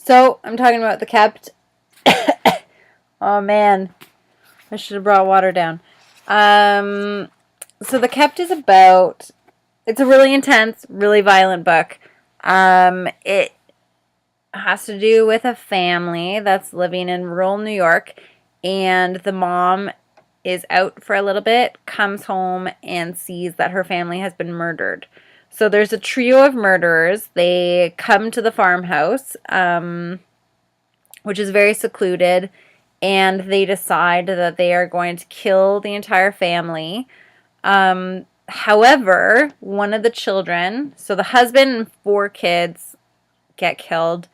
So, I'm talking about The Kept. Oh, man. I should have brought water down. So The Kept is about... It's a really intense, really violent book. It has to do with a family that's living in rural New York, and the mom is out for a little bit, comes home, and sees that her family has been murdered. So there's a trio of murderers. They come to the farmhouse, which is very secluded, and they decide that they are going to kill the entire family. However, one of the children, so the husband and 4 kids get killed.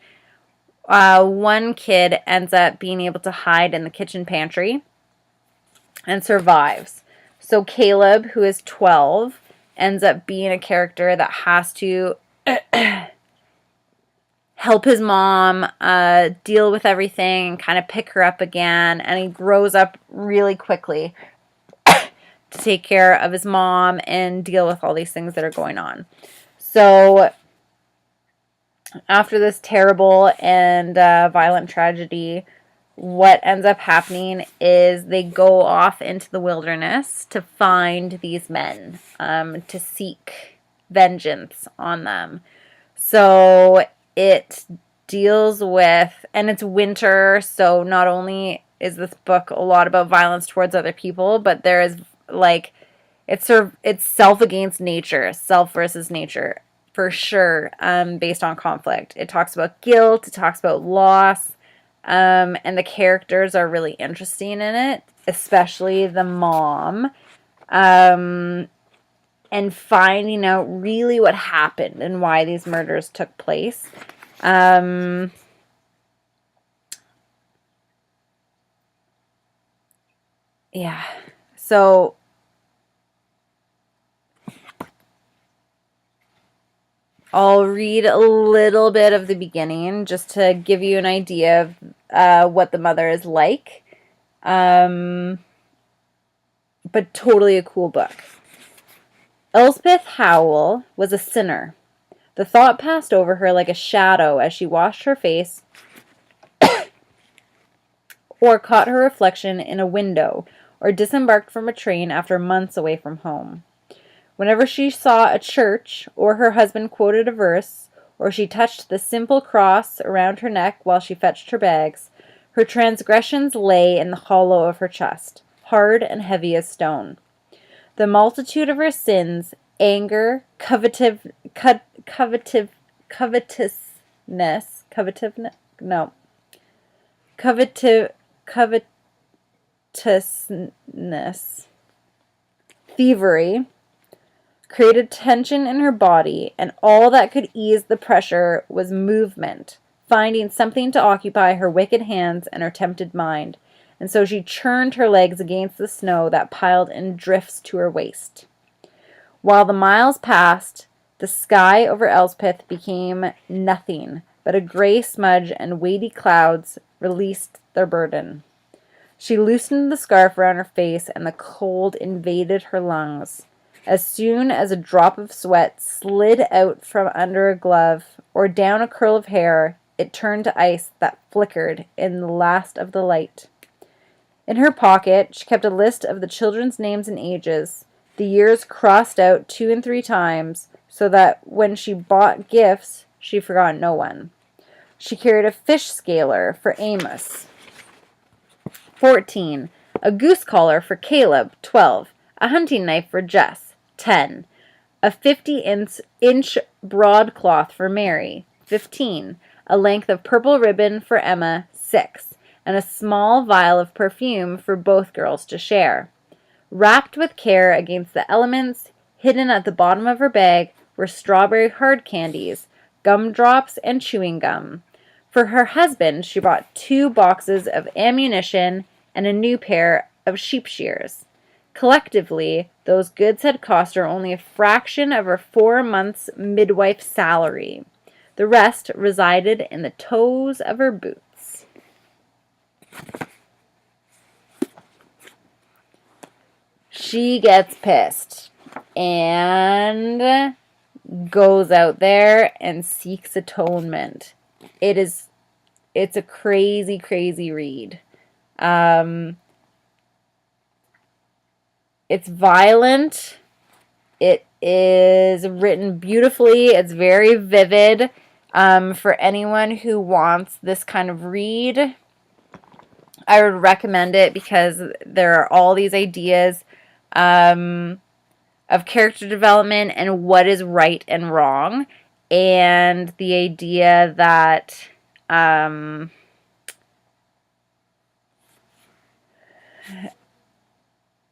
One kid ends up being able to hide in the kitchen pantry and survives. So Caleb, who is 12, ends up being a character that has to help his mom deal with everything and kind of pick her up again. And he grows up really quickly to take care of his mom and deal with all these things that are going on. So after this terrible and violent tragedy, what ends up happening is they go off into the wilderness to find these men, to seek vengeance on them. So it deals with, and it's winter, so not only is this book a lot about violence towards other people, but there is like, it's self against nature, self versus nature, for sure, based on conflict. It talks about guilt, it talks about loss, and the characters are really interesting in it, especially the mom, and finding out really what happened and why these murders took place. Yeah, so I'll read a little bit of the beginning just to give you an idea of what the mother is like. But totally a cool book. Elspeth Howell was a sinner. The thought passed over her like a shadow as she washed her face or caught her reflection in a window or disembarked from a train after months away from home. Whenever she saw a church, or her husband quoted a verse, or she touched the simple cross around her neck while she fetched her bags, her transgressions lay in the hollow of her chest, hard and heavy as stone. The multitude of her sins, anger, covetousness, thievery, created tension in her body, and all that could ease the pressure was movement, finding something to occupy her wicked hands and her tempted mind, and so she churned her legs against the snow that piled in drifts to her waist. While the miles passed, the sky over Elspeth became nothing but a gray smudge, and weighty clouds released their burden. She loosened the scarf around her face, and the cold invaded her lungs. As soon as a drop of sweat slid out from under a glove or down a curl of hair, it turned to ice that flickered in the last of the light. In her pocket, she kept a list of the children's names and ages, the years crossed out 2 and 3 times, so that when she bought gifts, she forgot no one. She carried a fish scaler for Amos, 14, a goose collar for Caleb, 12, a hunting knife for Jess, 10, a 50-inch broadcloth for Mary, 15, a length of purple ribbon for Emma, 6, and a small vial of perfume for both girls to share. Wrapped with care against the elements, hidden at the bottom of her bag were strawberry hard candies, gumdrops, and chewing gum. For her husband, she bought 2 boxes of ammunition and a new pair of sheep shears. Collectively, those goods had cost her only a fraction of her 4 months' midwife salary. The rest resided in the toes of her boots. She gets pissed and goes out there and seeks atonement. It is it's a crazy, crazy read. Um, it's violent. It is written beautifully. It's very vivid. For anyone who wants this kind of read, I would recommend it because there are all these ideas of character development and what is right and wrong, and the idea that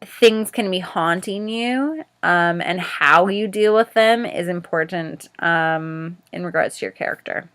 things can be haunting you, and how you deal with them is important in regards to your character.